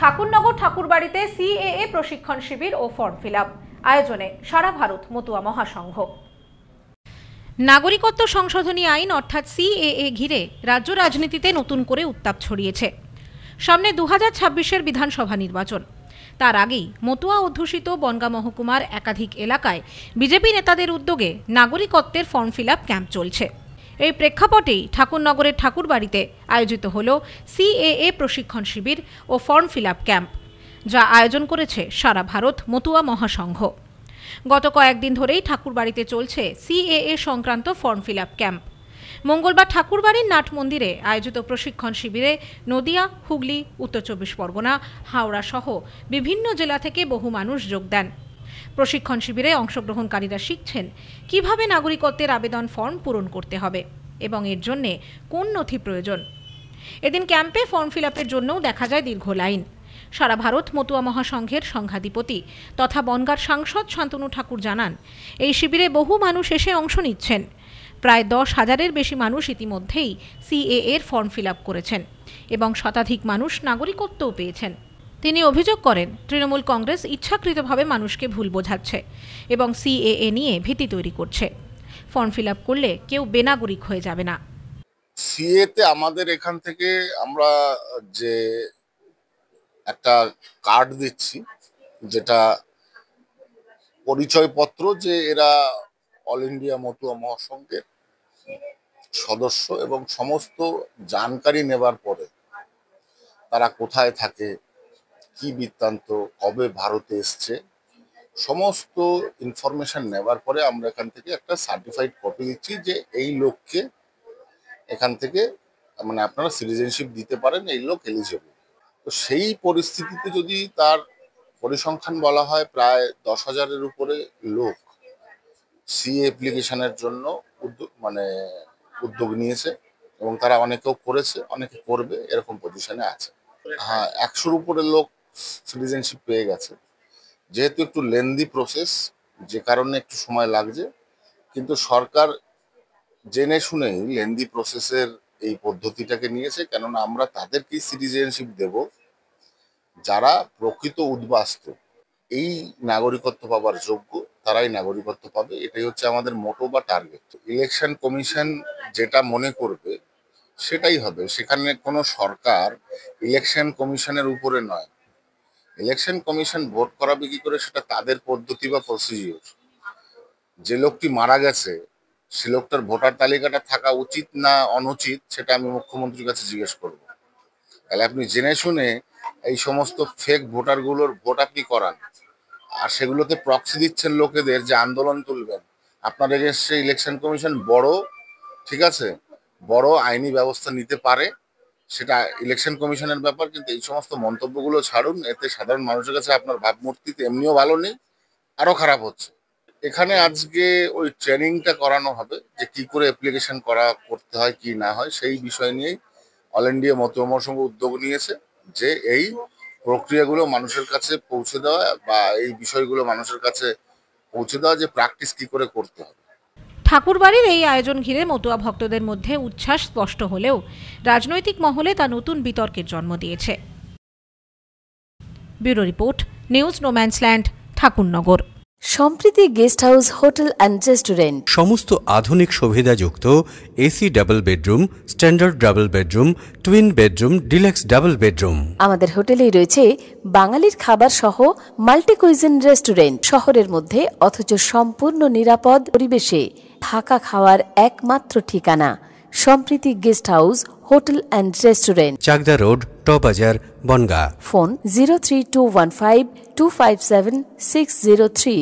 Thakurnagar ঠাকুরবাড়িতে CAA প্রশিক্ষণ শিবির ও form fill up আয়োজনে সারা ভারত মতুয়া মহাসংঘ। নাগরিকত্ব সংশোধনী আইন অর্থাৎ সিএএ ঘিরে রাজ্য রাজনীতিতে নতুন করে উত্তাপ ছড়িয়েছে। সামনে 2026-এর বিধানসভা নির্বাচন। তার আগেই মতুয়া অধ্যুষিত বনগাঁ মহকুমার একাধিক এলাকায় বিজেপি নেতাদের উদ্যোগে নাগরিকত্বের ফর্ম ফিল আপ ক্যাম্প চলছে। এই প্রেক্ষাপটেই ঠাকুরনগরের ঠাকুরবাড়িতে আয়োজিত হল সিএএ প্রশিক্ষণ শিবির ও ফর্ম ফিল আপ ক্যাম্প, যা আয়োজন করেছে সারা ভারত মতুয়া মহাসংঘ। গত কয়েকদিন ধরেই ঠাকুরবাড়িতে চলছে সিএএ সংক্রান্ত ফর্ম ফিল আপ ক্যাম্প। মঙ্গলবার ঠাকুরবাড়ির নাট মন্দিরে আয়োজিত প্রশিক্ষণ শিবিরে নদিয়া, হুগলি, উত্তর 24 পরগনা, হাওড়া সহ বিভিন্ন জেলা থেকে বহু মানুষ যোগ দেন। প্রশিক্ষণ শিবিরে অংশগ্রহণকারীরা শিখছেন কিভাবে নাগরিকত্বের আবেদন ফর্ম পূরণ করতে হবে এবং এর জন্য কোন নথি প্রয়োজন। এদিন ক্যাম্পে ফর্ম ফিল আপের জন্যও দেখা যায় দীর্ঘ লাইন। সারা ভারত মতুয়া মহাসংঘের সংঘাধিপতি তথা বনগাঁর সাংসদ শান্তনু ঠাকুর জানান, এই শিবিরে বহু মানুষ এসে অংশ নিচ্ছেন। প্রায় 10,000-এর বেশি মানুষ ইতিমধ্যেই সিএএর ফর্ম ফিল আপ করেছেন এবং শতাধিক মানুষ নাগরিকত্বও পেয়েছেন। তিনি অভিযোগ করেন, তৃণমূল কংগ্রেস ইচ্ছাকৃতভাবে মানুষকে ভুল বোঝাচ্ছে এবং সিএএ নিয়ে ভীতি তৈরি করছে। ফর্ম ফিল আপ করলে কেউ বেনাগরিক হয়ে যাবে না। সিএতে আমাদের এখান থেকে আমরা যে একটা কার্ড দিচ্ছি, যেটা পরিচয়পত্র যে এরা অল ইন্ডিয়া মতুয়া মহাসংঘের সদস্য, এবং সমস্ত জানকারি নেবার পরে তারা কোথায় থাকে, কি বৃত্তান্ত, কবে ভারতে এসছে, সমস্ত ইনফরমেশন নেবার পরে আমরা এখান থেকে একটা সার্টিফাইড কপি দিচ্ছি যে এই লোককে এখান থেকে মানে আপনারা সিটিজেনশিপ দিতে পারেন, এই লোক এলিজেবল। তো সেই পরিস্থিতিতে যদি তার পরিসংখ্যান বলা হয়, প্রায় 10,000-এর উপরে লোক সি অ্যাপ্লিকেশনের জন্য উদ্যোগ নিয়েছে এবং তারা অনেকেও করেছে, অনেকে করবে, এরকম পজিশনে আছে। হ্যাঁ, 100-র উপরে লোক সিটিজেনশিপ পেয়ে গেছে। যেহেতু একটু লেন্দি প্রসেস, যে কারণে একটু সময় লাগছে, কিন্তু সরকার জেনে শুনেই লেন্দি প্রসেসের এই পদ্ধতিটাকে নিয়েছে, কেননা আমরা তাদেরকেই সিটিজেনশিপ দেব যারা প্রকৃত উদ্বাস্তু, এই নাগরিকত্ব পাবার যোগ্য, তারাই নাগরিকত্ব পাবে। এটাই হচ্ছে আমাদের মোটো বা টার্গেট। ইলেকশন কমিশন যেটা মনে করবে সেটাই হবে। সেখানে কোনো সরকার ইলেকশন কমিশনের উপরে নয়। ইলেকশন কমিশন ভোট করাবে কি করে সেটা তাদের পদ্ধতি বা প্রসিডিওর। যে লোকটি মারা গেছে সে লোকটার ভোটার তালিকাটা থাকা উচিত না অনুচিত সেটা আমি মুখ্যমন্ত্রীর কাছে জিজ্ঞেস করব। তাহলে আপনি জেনে শুনে এই সমস্ত ফেক ভোটারগুলোর ভোট আপনি করান, আর সেগুলোতে প্রক্সি দিচ্ছেন লোকেদের যে আন্দোলন তুলবেন। আপনার এগেইনস্টে ইলেকশন কমিশন বড়, ঠিক আছে, বড় আইনি ব্যবস্থা নিতে পারে, সেটা ইলেকশন কমিশনের ব্যাপার, কিন্তু এই সমস্ত মন্তব্যগুলো ছাড়ুন। এতে সাধারণ মানুষের কাছে আপনার ভাবমূর্তিতে এমনিও ভালো নেই, আরো খারাপ হচ্ছে। এখানে আজকে ওই ট্রেনিংটা করানো হবে যে কি করে অ্যাপ্লিকেশন করতে হয় কি না হয়, সেই বিষয় নিয়েই অল ইন্ডিয়া মতুয়া মহাসংঘ উদ্যোগ নিয়েছে যে এই প্রক্রিয়াগুলো মানুষের কাছে পৌঁছে দেওয়া বা এই বিষয়গুলো মানুষের কাছে পৌঁছে দেওয়া, যে প্র্যাকটিস কি করে করতে হবে। ঠাকুরবাড়ির এই আয়োজন ঘিরে মতুয়া ভক্তদের মধ্যে উচ্ছ্বাস স্পষ্ট হলেও রাজনৈতিক মহলে তা নতুন বিতর্কের জন্ম দিয়েছে। Bureau report, news no man's land, Thakurnagar. Sampriti guest house, hotel and restaurant. সমস্ত আধুনিক সুবিধাযুক্ত AC double bedroom, standard double bedroom, twin bedroom, deluxe double bedroom. আমাদের হোটেলেই রয়েছে বাঙালির খাবার সহ মাল্টি কুইজিন রেস্টুরেন্ট। শহরের মধ্যে অথচ সম্পূর্ণ নিরাপদ পরিবেশে থাকা খাওয়ার একমাত্র ঠিকানা Sampriti guest house, hotel and restaurant, Chakdah road, টবাজার, বনগাঁ। ফোন 03215257603।